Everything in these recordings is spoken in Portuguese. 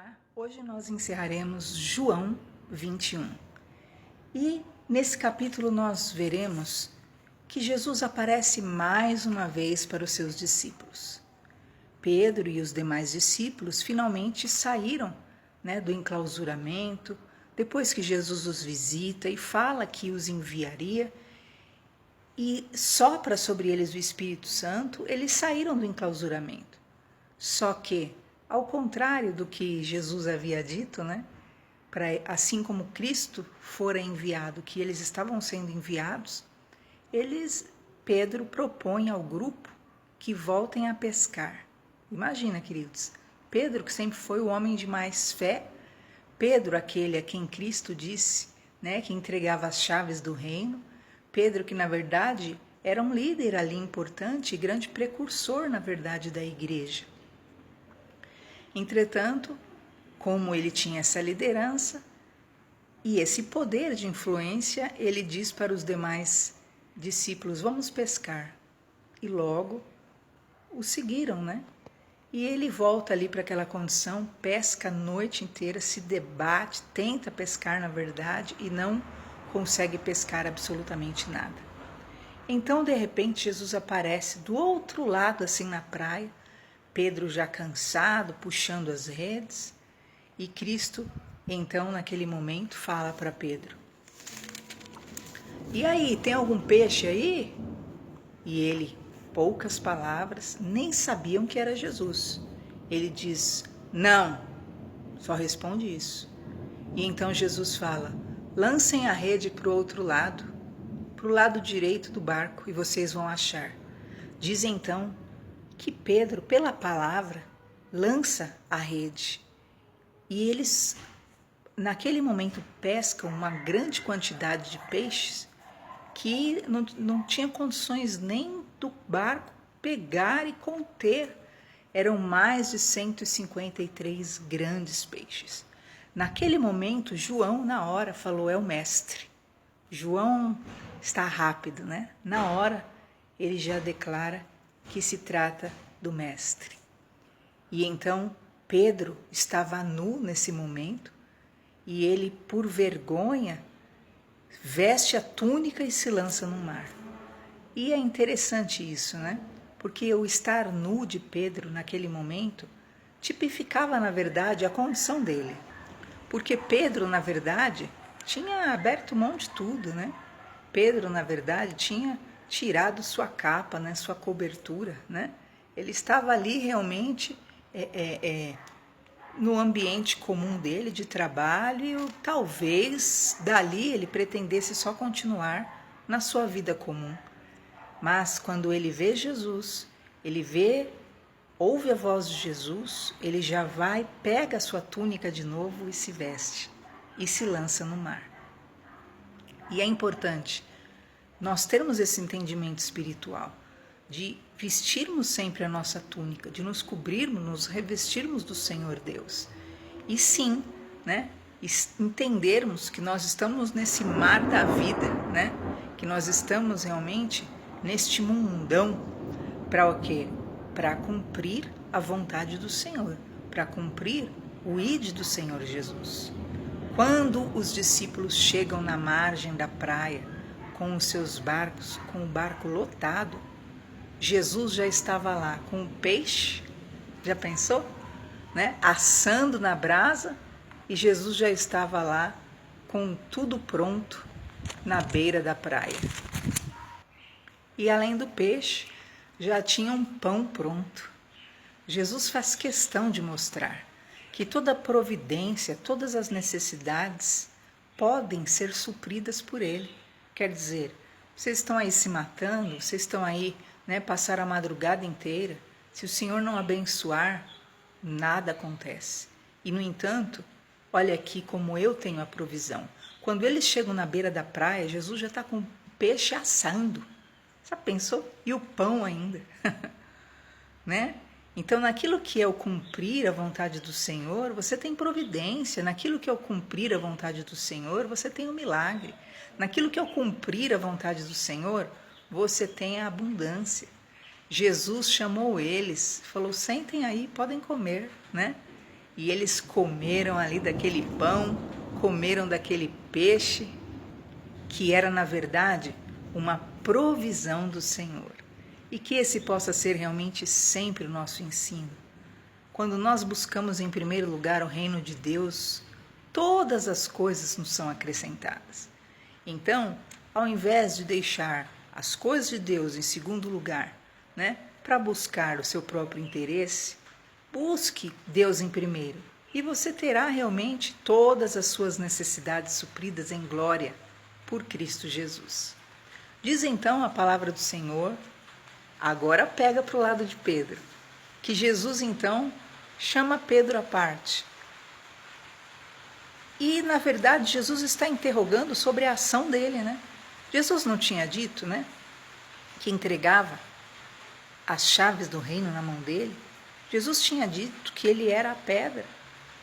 Olá, hoje nós encerraremos João 21 e nesse capítulo nós veremos que Jesus aparece mais uma vez para os seus discípulos. Pedro e os demais discípulos finalmente saíram do enclausuramento, depois que Jesus os visita e fala que os enviaria e sopra sobre eles o Espírito Santo, eles saíram do enclausuramento. Só que, ao contrário do que Jesus havia dito, assim como Cristo fora enviado, que eles estavam sendo enviados, Pedro propõe ao grupo que voltem a pescar. Imagina, queridos, Pedro, que sempre foi o homem de mais fé, Pedro, aquele a quem Cristo disse, que entregava as chaves do reino, Pedro, que na verdade era um líder ali importante e grande precursor, na verdade, da igreja. Entretanto, como ele tinha essa liderança e esse poder de influência, ele diz para os demais discípulos: vamos pescar. E logo o seguiram, E ele volta ali para aquela condição, pesca a noite inteira, se debate, tenta pescar na verdade e não consegue pescar absolutamente nada. Então, de repente, Jesus aparece do outro lado, assim na praia, Pedro já cansado, puxando as redes, e Cristo, então, naquele momento, fala para Pedro: e aí, tem algum peixe aí? E ele, poucas palavras, nem sabiam que era Jesus. Ele diz: não, só responde isso. E então Jesus fala: lancem a rede para o outro lado, para o lado direito do barco, e vocês vão achar. Diz então que Pedro, pela palavra, lança a rede. E eles, naquele momento, pescam uma grande quantidade de peixes que não tinha condições nem do barco pegar e conter. Eram mais de 153 grandes peixes. Naquele momento, João, na hora, falou: é o mestre. João está rápido, Na hora, ele já declara que se trata do mestre. E então Pedro estava nu nesse momento e ele, por vergonha, veste a túnica e se lança no mar. E é interessante isso, Porque o estar nu de Pedro naquele momento tipificava, na verdade, a condição dele. Porque Pedro, na verdade, tinha aberto mão de tudo, Pedro, na verdade, tinha tirado sua capa, sua cobertura, Ele estava ali realmente no ambiente comum dele, de trabalho, e talvez dali ele pretendesse só continuar na sua vida comum. Mas quando ele vê Jesus, ouve a voz de Jesus, ele já vai, pega a sua túnica de novo e se veste, e se lança no mar. E é importante nós termos esse entendimento espiritual, de vestirmos sempre a nossa túnica, de nos cobrirmos, nos revestirmos do Senhor Deus. E sim, entendermos que nós estamos nesse mar da vida, Que nós estamos realmente neste mundão para o quê? Para cumprir a vontade do Senhor, para cumprir o ide do Senhor Jesus. Quando os discípulos chegam na margem da praia com os seus barcos, com o barco lotado, Jesus já estava lá com o peixe, já pensou? Assando na brasa, e Jesus já estava lá com tudo pronto na beira da praia. E além do peixe, já tinha um pão pronto. Jesus faz questão de mostrar que toda providência, todas as necessidades podem ser supridas por Ele. Quer dizer, vocês estão aí se matando, vocês estão aí, passaram a madrugada inteira. Se o Senhor não abençoar, nada acontece. E, no entanto, olha aqui como eu tenho a provisão. Quando eles chegam na beira da praia, Jesus já está com o peixe assando. Já pensou? E o pão ainda. Então, naquilo que é o cumprir a vontade do Senhor, você tem providência. Naquilo que é o cumprir a vontade do Senhor, você tem o milagre. Naquilo que é o cumprir a vontade do Senhor, você tem a abundância. Jesus chamou eles, falou: sentem aí, podem comer, E eles comeram ali daquele pão, comeram daquele peixe, que era, na verdade, uma provisão do Senhor. E que esse possa ser realmente sempre o nosso ensino. Quando nós buscamos em primeiro lugar o reino de Deus, todas as coisas nos são acrescentadas. Então, ao invés de deixar as coisas de Deus em segundo lugar, né, para buscar o seu próprio interesse, busque Deus em primeiro e você terá realmente todas as suas necessidades supridas em glória por Cristo Jesus. Diz então a palavra do Senhor, agora pega para o lado de Pedro, que Jesus então chama Pedro à parte. E, na verdade, Jesus está interrogando sobre a ação dele, né? Jesus não tinha dito, né, que entregava as chaves do reino na mão dele? Jesus tinha dito que ele era a pedra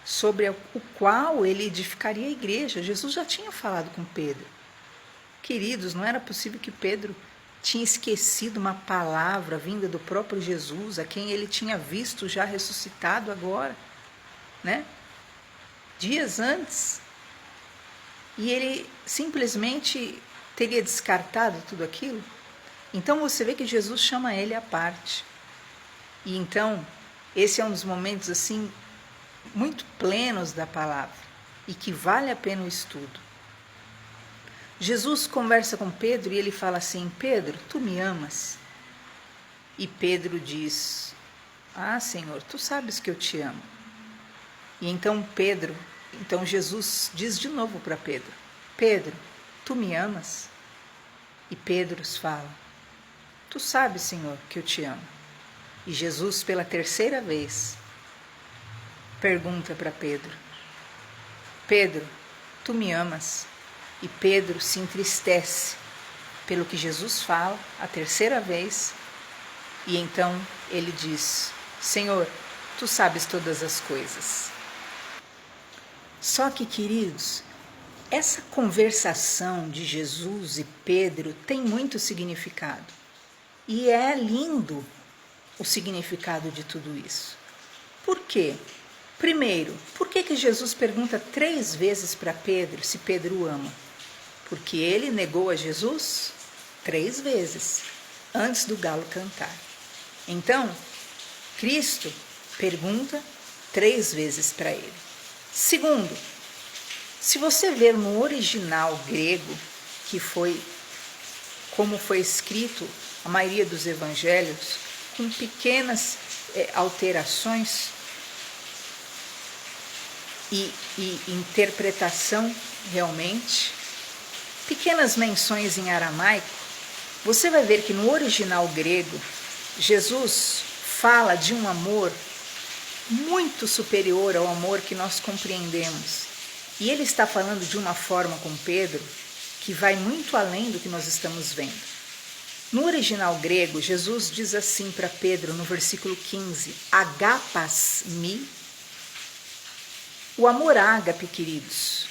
sobre o qual ele edificaria a igreja. Jesus já tinha falado com Pedro. Queridos, não era possível que Pedro tinha esquecido uma palavra vinda do próprio Jesus, a quem ele tinha visto já ressuscitado agora, né? Dias antes. E ele simplesmente teria descartado tudo aquilo? Então você vê que Jesus chama ele à parte. E então, esse é um dos momentos assim muito plenos da palavra e que vale a pena o estudo. Jesus conversa com Pedro e ele fala assim: Pedro, tu me amas? E Pedro diz: ah, Senhor, tu sabes que eu te amo. E então Jesus diz de novo para Pedro: Pedro, tu me amas? E Pedro fala: tu sabes, Senhor, que eu te amo. E Jesus, pela terceira vez, pergunta para Pedro: Pedro, tu me amas? E Pedro se entristece pelo que Jesus fala a terceira vez. E então ele diz: Senhor, tu sabes todas as coisas. Só que, queridos, essa conversação de Jesus e Pedro tem muito significado. E é lindo o significado de tudo isso. Por quê? Primeiro, por que Jesus pergunta 3 vezes para Pedro se Pedro o ama? Porque ele negou a Jesus 3 vezes antes do galo cantar. Então, Cristo pergunta 3 vezes para ele. Segundo, se você ver no original grego, que foi como foi escrito a maioria dos evangelhos, com pequenas alterações e interpretação realmente, pequenas menções em aramaico, você vai ver que no original grego, Jesus fala de um amor muito superior ao amor que nós compreendemos. E ele está falando de uma forma com Pedro que vai muito além do que nós estamos vendo. No original grego, Jesus diz assim para Pedro no versículo 15: agapas me. O amor ágape, queridos,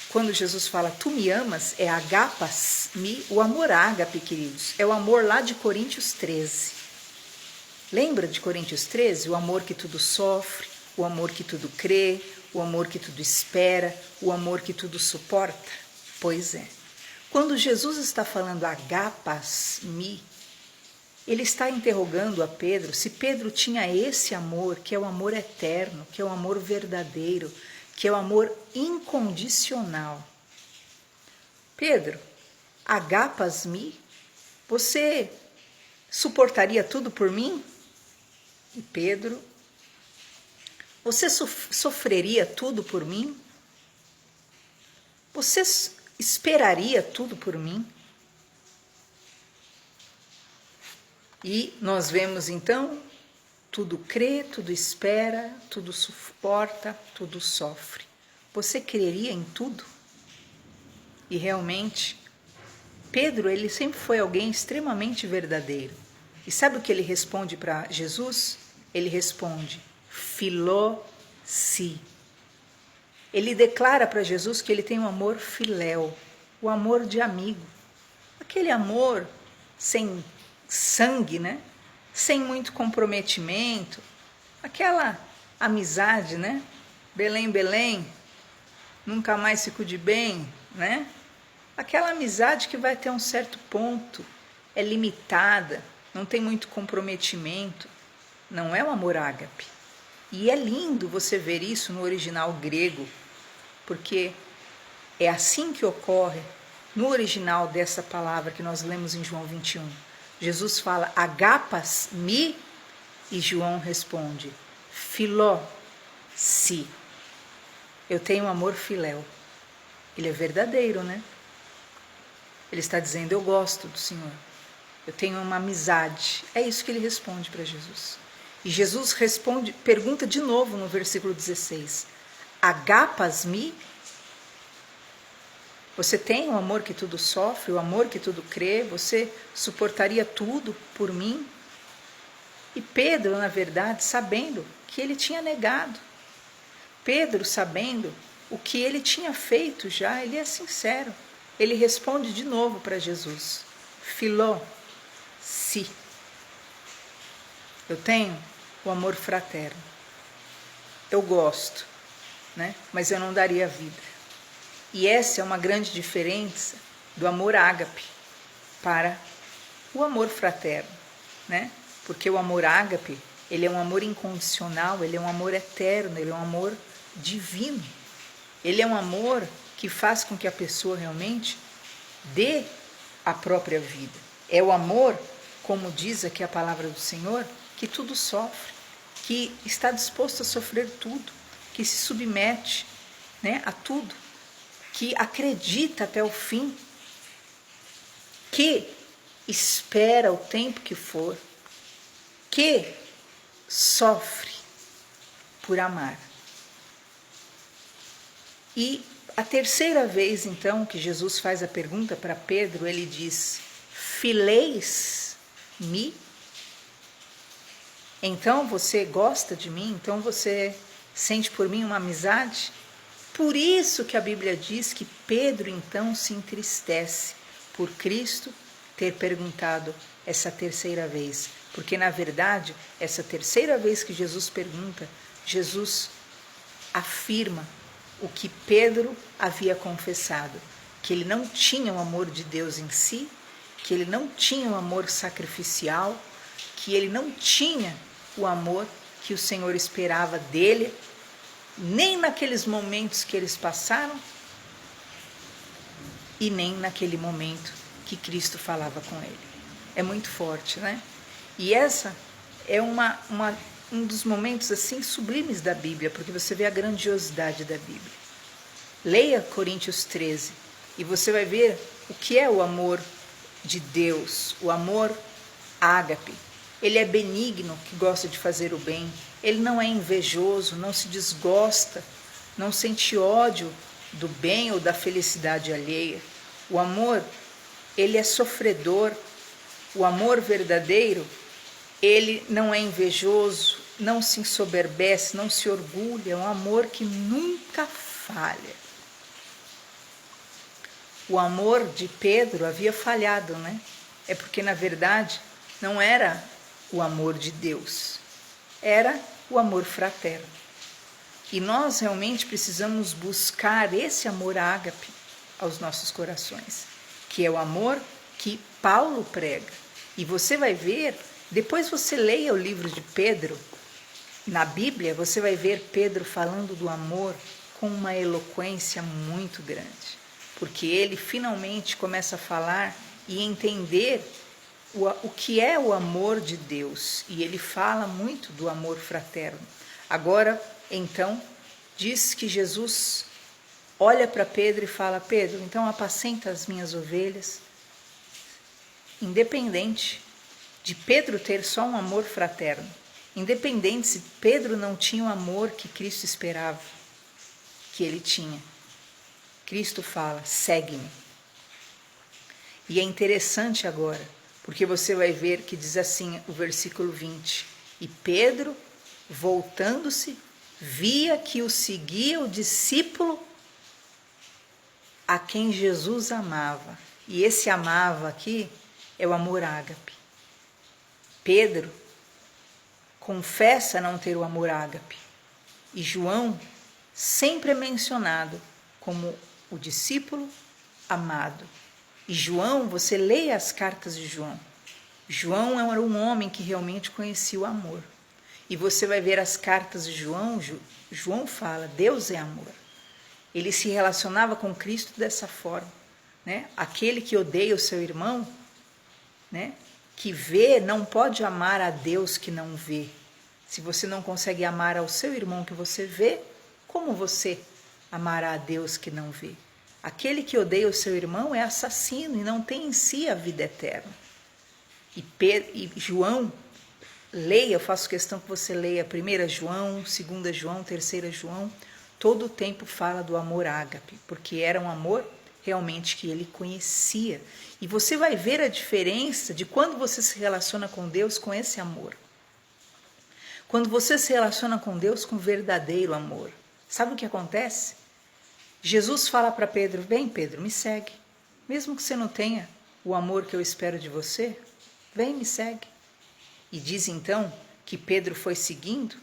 quando Jesus fala tu me amas, é agapas me. O amor ágape, queridos, é o amor lá de Coríntios 13. Lembra de Coríntios 13? O amor que tudo sofre, o amor que tudo crê, o amor que tudo espera, o amor que tudo suporta? Pois é. Quando Jesus está falando agapas me, ele está interrogando a Pedro se Pedro tinha esse amor, que é o amor eterno, que é o amor verdadeiro, que é o amor incondicional. Pedro, agapas me, você suportaria tudo por mim? E Pedro, você sofreria tudo por mim? Você esperaria tudo por mim? E nós vemos então, tudo crê, tudo espera, tudo suporta, tudo sofre. Você creria em tudo? E realmente, Pedro, ele sempre foi alguém extremamente verdadeiro. E sabe o que ele responde para Jesus? Ele responde: filó-si. Ele declara para Jesus que ele tem um amor filéu, o amor de amigo. Aquele amor sem sangue, né? Sem muito comprometimento. Aquela amizade, né? Belém, Belém, nunca mais fico de bem, né? Aquela amizade que vai até um certo ponto, é limitada, não tem muito comprometimento, não é o amor ágape. E é lindo você ver isso no original grego, porque é assim que ocorre no original dessa palavra que nós lemos em João 21. Jesus fala agapas mi e João responde filó si. Eu tenho amor filéu. Ele é verdadeiro, né? Ele está dizendo, eu gosto do Senhor. Eu tenho uma amizade. É isso que ele responde para Jesus. E Jesus responde, pergunta de novo no versículo 16. Agapas mi? Você tem o amor que tudo sofre, o amor que tudo crê? Você suportaria tudo por mim? E Pedro, na verdade, sabendo que ele tinha negado. Pedro, sabendo o que ele tinha feito já, ele é sincero. Ele responde de novo para Jesus. Filó, si. Eu tenho o amor fraterno. Eu gosto, né? Mas eu não daria vida. E essa é uma grande diferença do amor ágape para o amor fraterno, né? Porque o amor ágape, ele é um amor incondicional, ele é um amor eterno, ele é um amor divino. Ele é um amor que faz com que a pessoa realmente dê a própria vida. É o amor, como diz aqui a palavra do Senhor, que tudo sofre, que está disposto a sofrer tudo, que se submete, né, a tudo, que acredita até o fim, que espera o tempo que for, que sofre por amar. E a terceira vez, então, que Jesus faz a pergunta para Pedro, ele diz, fileis-me? Então você gosta de mim? Então você sente por mim uma amizade? Por isso que a Bíblia diz que Pedro, então, se entristece por Cristo ter perguntado essa terceira vez. Porque, na verdade, essa terceira vez que Jesus pergunta, Jesus afirma o que Pedro havia confessado, que ele não tinha o amor de Deus em si, que ele não tinha o amor sacrificial, que ele não tinha o amor que o Senhor esperava dele, nem naqueles momentos que eles passaram e nem naquele momento que Cristo falava com ele. É muito forte, né? E essa é um dos momentos assim sublimes da Bíblia, porque você vê a grandiosidade da Bíblia. Leia Coríntios 13 e você vai ver o que é o amor de Deus, o amor ágape. Ele é benigno, que gosta de fazer o bem. Ele não é invejoso, não se desgosta, não sente ódio do bem ou da felicidade alheia. O amor, ele é sofredor. O amor verdadeiro, ele não é invejoso, não se ensoberbece, não se orgulha. É um amor que nunca falha. O amor de Pedro havia falhado, né? É porque, na verdade, não era o amor de Deus, era o amor fraterno. E nós realmente precisamos buscar esse amor ágape aos nossos corações, que é o amor que Paulo prega. E você vai ver, depois você leia o livro de Pedro, na Bíblia, você vai ver Pedro falando do amor com uma eloquência muito grande, porque ele finalmente começa a falar e entender o que é o amor de Deus, e ele fala muito do amor fraterno. Agora, então, diz que Jesus olha para Pedro e fala, Pedro, então apacenta as minhas ovelhas, independente de Pedro ter só um amor fraterno, independente se Pedro não tinha o amor que Cristo esperava que ele tinha. Cristo fala, segue-me. E é interessante agora, porque você vai ver que diz assim o versículo 20, e Pedro, voltando-se, via que o seguia o discípulo a quem Jesus amava. E esse amava aqui é o amor ágape. Pedro confessa não ter o amor ágape. E João sempre é mencionado como o discípulo amado. E João, você leia as cartas de João. João era um homem que realmente conhecia o amor. E você vai ver as cartas de João, João fala, Deus é amor. Ele se relacionava com Cristo dessa forma, né? Aquele que odeia o seu irmão, né? Que vê, não pode amar a Deus que não vê. Se você não consegue amar ao seu irmão que você vê, como você amará a Deus que não vê? Aquele que odeia o seu irmão é assassino e não tem em si a vida eterna. E João, leia, eu faço questão que você leia 1 João, 2 João, 3 João, todo o tempo fala do amor ágape, porque era um amor realmente que ele conhecia. E você vai ver a diferença de quando você se relaciona com Deus com esse amor. Quando você se relaciona com Deus com verdadeiro amor. Sabe o que acontece? Jesus fala para Pedro, vem Pedro, me segue. Mesmo que você não tenha o amor que eu espero de você, vem, me segue. E diz então que Pedro foi seguindo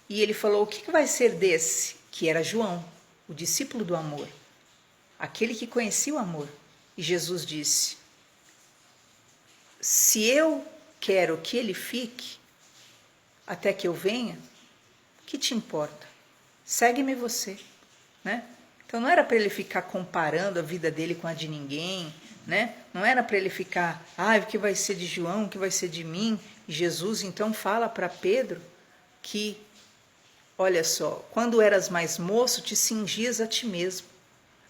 e ele falou, o que vai ser desse? Que era João, o discípulo do amor, aquele que conhecia o amor. E Jesus disse, se eu quero que ele fique até que eu venha, que te importa? Segue-me você, né? Então não era para ele ficar comparando a vida dele com a de ninguém, né? Não era para ele ficar, o que vai ser de João, o que vai ser de mim? E Jesus então fala para Pedro que, olha só, quando eras mais moço, te cingias a ti mesmo,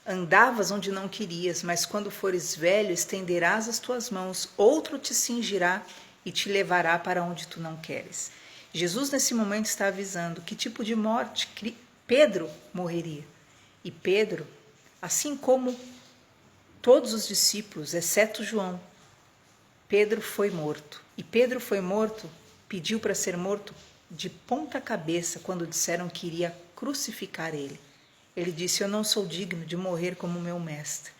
andavas onde não querias, mas quando fores velho, estenderás as tuas mãos, outro te cingirá e te levará para onde tu não queres. Jesus nesse momento está avisando que tipo de morte Pedro morreria. E Pedro, assim como todos os discípulos, exceto João, Pedro foi morto. E Pedro foi morto, pediu para ser morto de ponta cabeça quando disseram que iria crucificar ele. Ele disse, eu não sou digno de morrer como meu mestre.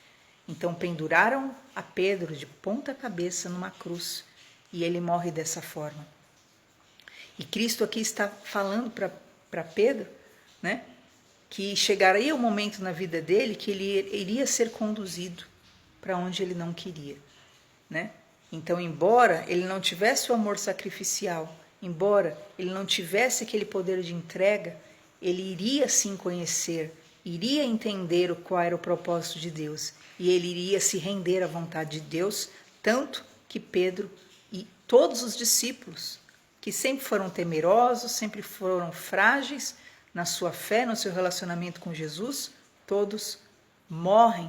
Então penduraram a Pedro de ponta cabeça numa cruz e ele morre dessa forma. E Cristo aqui está falando para Pedro, né, que chegaria o momento na vida dele que ele iria ser conduzido para onde ele não queria, né? Então, embora ele não tivesse o amor sacrificial, embora ele não tivesse aquele poder de entrega, ele iria sim conhecer, iria entender qual era o propósito de Deus e ele iria se render à vontade de Deus, tanto que Pedro e todos os discípulos, que sempre foram temerosos, sempre foram frágeis na sua fé, no seu relacionamento com Jesus, todos morrem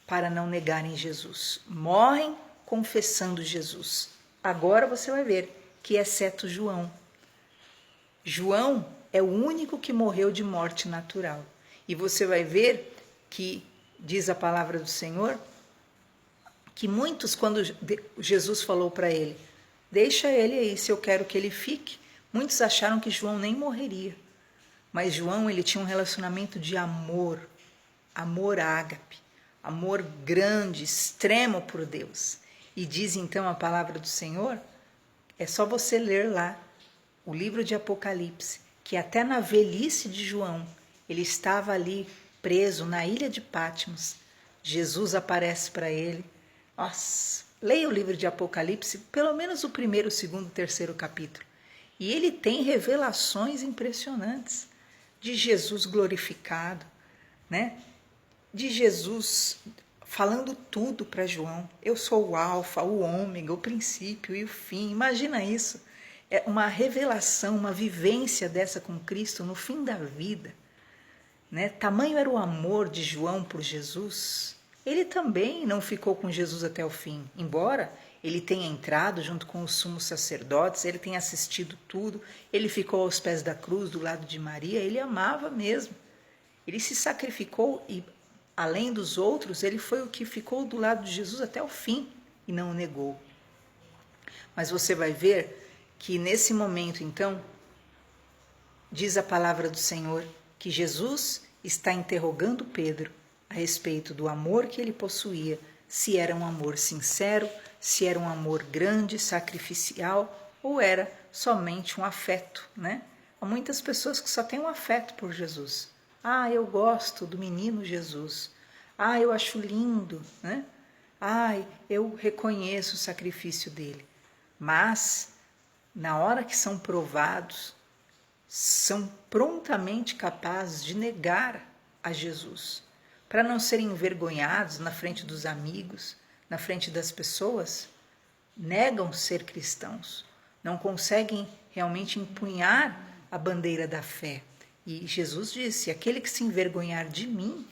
para não negarem Jesus. Morrem confessando Jesus. Agora você vai ver que exceto João. João é o único que morreu de morte natural. E você vai ver que, diz a palavra do Senhor, que muitos, quando Jesus falou para ele, deixa ele aí, se eu quero que ele fique, muitos acharam que João nem morreria. Mas João, ele tinha um relacionamento de amor, amor ágape, amor grande, extremo por Deus. E diz então a palavra do Senhor, é só você ler lá o livro de Apocalipse, que até na velhice de João, ele estava ali preso na ilha de Patmos. Jesus aparece para ele. Nossa, leia o livro de Apocalipse, pelo menos o 1º, 2º, 3º capítulo. E ele tem revelações impressionantes de Jesus glorificado, né? De Jesus falando tudo para João. Eu sou o alfa, o ômega, o princípio e o fim. Imagina isso. É uma revelação, uma vivência dessa com Cristo no fim da vida, né? Tamanho era o amor de João por Jesus. Ele também não ficou com Jesus até o fim, embora ele tenha entrado junto com os sumos sacerdotes, ele tenha assistido tudo, ele ficou aos pés da cruz, do lado de Maria, ele amava mesmo. Ele se sacrificou e, além dos outros, ele foi o que ficou do lado de Jesus até o fim e não o negou. Mas você vai ver que nesse momento, então, diz a palavra do Senhor, que Jesus está interrogando Pedro a respeito do amor que ele possuía, se era um amor sincero, se era um amor grande, sacrificial, ou era somente um afeto, né? Há muitas pessoas que só têm um afeto por Jesus, Ah, eu gosto do menino Jesus. Ah, eu acho lindo, né? Ai, eu reconheço o sacrifício dele. Mas, na hora que são provados, são prontamente capazes de negar a Jesus. Para não serem envergonhados na frente dos amigos, na frente das pessoas, negam ser cristãos. Não conseguem realmente empunhar a bandeira da fé. E Jesus disse: aquele que se envergonhar de mim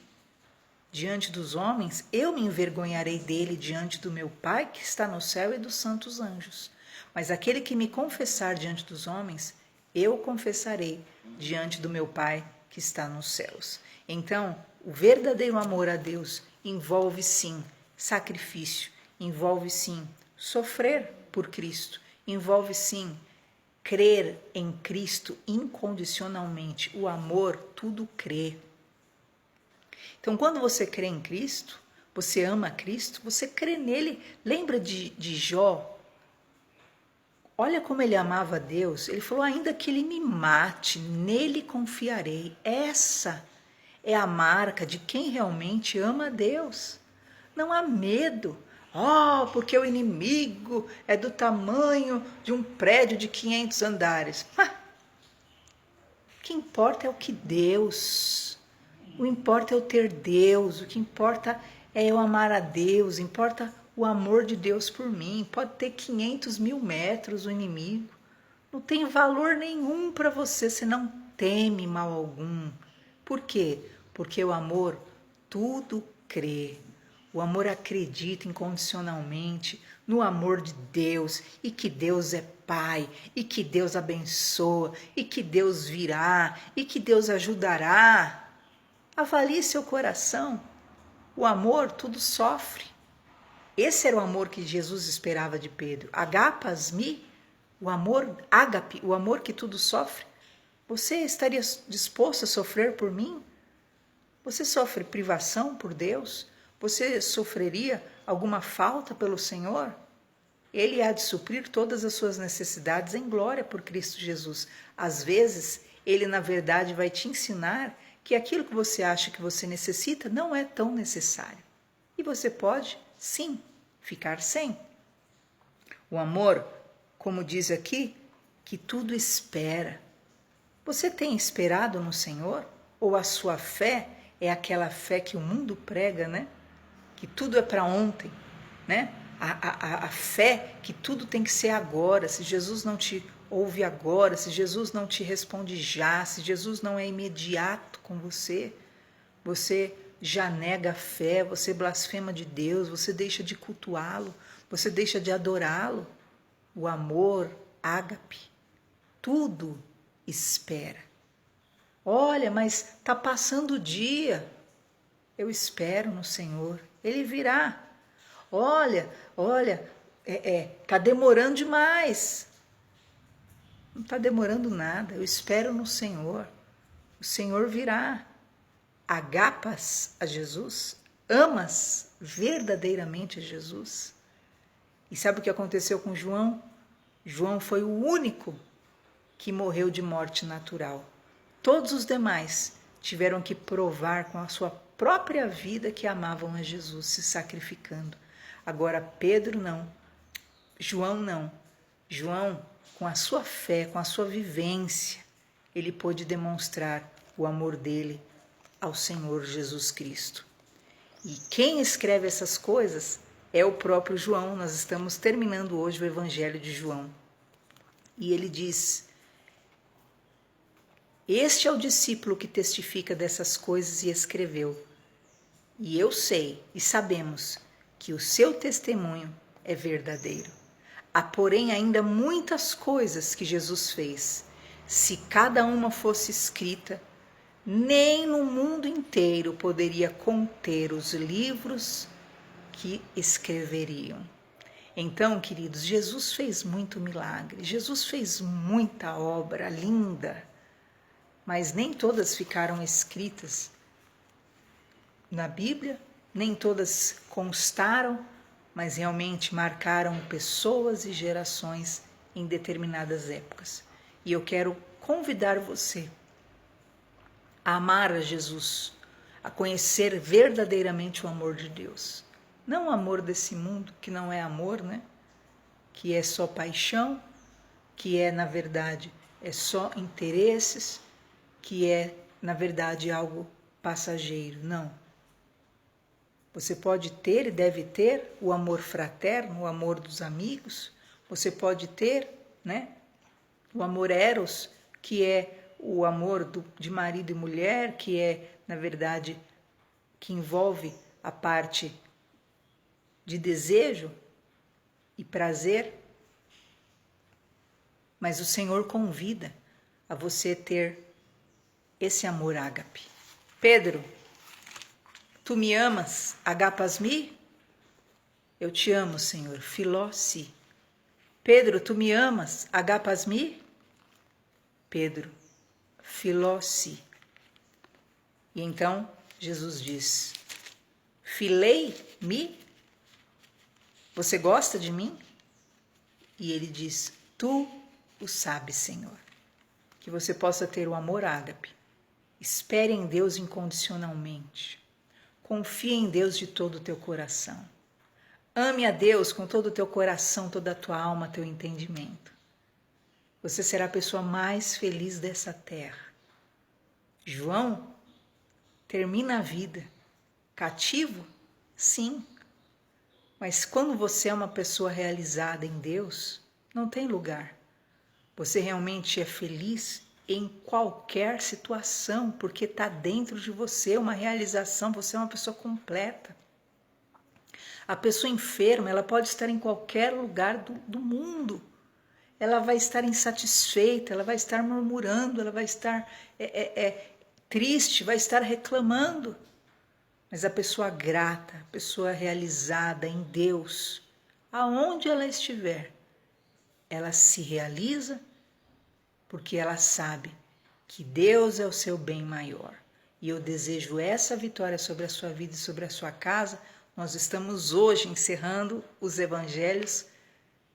diante dos homens, eu me envergonharei dele diante do meu Pai que está no céu e dos santos anjos. Mas aquele que me confessar diante dos homens, eu confessarei diante do meu Pai que está nos céus. Então, o verdadeiro amor a Deus envolve sim sacrifício, envolve sim sofrer por Cristo, envolve sim crer em Cristo incondicionalmente. O amor tudo crê. Então, quando você crê em Cristo, você ama Cristo, você crê nele. Lembra de Jó? Olha como ele amava a Deus. Ele falou: ainda que ele me mate, nele confiarei. Essa é a marca de quem realmente ama a Deus. Não há medo. Oh, porque o inimigo é do tamanho de um prédio de 500 andares. O que importa é o que Deus. O importa é eu ter Deus, o que importa é eu amar a Deus, importa o amor de Deus por mim. Pode ter 500 mil metros o inimigo, não tem valor nenhum para você, você não teme mal algum. Por quê? Porque o amor tudo crê. O amor acredita incondicionalmente no amor de Deus e que Deus é Pai, e que Deus abençoa, e que Deus virá, e que Deus ajudará. Avalie seu coração. O amor tudo sofre. Esse era o amor que Jesus esperava de Pedro. Agapas-me, o amor, ágape, o amor que tudo sofre. Você estaria disposto a sofrer por mim? Você sofre privação por Deus? Você sofreria alguma falta pelo Senhor? Ele há de suprir todas as suas necessidades em glória por Cristo Jesus. Às vezes, ele na verdade vai te ensinar que aquilo que você acha que você necessita não é tão necessário. E você pode, sim, ficar sem. O amor, como diz aqui, que tudo espera. Você tem esperado no Senhor? Ou a sua fé é aquela fé que o mundo prega, né? Que tudo é para ontem, né? A fé que tudo tem que ser agora. Se Jesus não te ouve agora, se Jesus não te responde já, se Jesus não é imediato com você, você já nega a fé, você blasfema de Deus, você deixa de cultuá-lo, você deixa de adorá-lo. O amor, ágape, tudo espera. Olha, mas está passando o dia. Eu espero no Senhor, Ele virá. Olha, tá demorando demais. Não está demorando nada, eu espero no Senhor. O Senhor virá. Agapas a Jesus? Amas verdadeiramente a Jesus? E sabe o que aconteceu com João? João foi o único que morreu de morte natural. Todos os demais tiveram que provar com a sua própria vida que amavam a Jesus, se sacrificando. Agora Pedro não, João não. João, com a sua fé, com a sua vivência, ele pôde demonstrar o amor dele ao Senhor Jesus Cristo. E quem escreve essas coisas é o próprio João. Nós estamos terminando hoje o Evangelho de João. E ele diz: este é o discípulo que testifica dessas coisas e escreveu. E eu sei e sabemos que o seu testemunho é verdadeiro. Há, porém, ainda muitas coisas que Jesus fez. Se cada uma fosse escrita, nem no mundo inteiro poderia conter os livros que escreveriam. Então, queridos, Jesus fez muito milagre, Jesus fez muita obra linda, mas nem todas ficaram escritas na Bíblia, nem todas constaram, mas realmente marcaram pessoas e gerações em determinadas épocas. E eu quero convidar você a amar a Jesus, a conhecer verdadeiramente o amor de Deus. Não o amor desse mundo, que não é amor, né? Que é só paixão, que é, na verdade, é só interesses, que é, na verdade, algo passageiro. Não. Você pode ter e deve ter o amor fraterno, o amor dos amigos. Você pode ter, né, o amor eros, que é o amor de marido e mulher, que é, na verdade, que envolve a parte de desejo e prazer. Mas o Senhor convida a você ter esse amor ágape. Pedro, tu me amas, agapasmi? Eu te amo, Senhor, filó-si. Pedro, tu me amas, agapasmi? Pedro, filó-si. E então Jesus diz, filei-me? Você gosta de mim? E ele diz, tu o sabes, Senhor. Que você possa ter o amor ágape. Espere em Deus incondicionalmente. Confie em Deus de todo o teu coração. Ame a Deus com todo o teu coração, toda a tua alma, teu entendimento. Você será a pessoa mais feliz dessa terra. João termina a vida cativo? Sim. Mas quando você é uma pessoa realizada em Deus, não tem lugar. Você realmente é feliz em qualquer situação, porque está dentro de você uma realização, você é uma pessoa completa. A pessoa enferma, ela pode estar em qualquer lugar do mundo. Ela vai estar insatisfeita, ela vai estar murmurando, ela vai estar triste, vai estar reclamando. Mas a pessoa grata, a pessoa realizada em Deus, aonde ela estiver, ela se realiza porque ela sabe que Deus é o seu bem maior. E eu desejo essa vitória sobre a sua vida e sobre a sua casa. Nós estamos hoje encerrando os evangelhos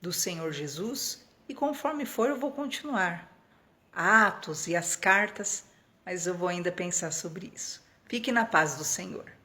do Senhor Jesus e conforme for eu vou continuar. Atos e as cartas, mas eu vou ainda pensar sobre isso. Fique na paz do Senhor.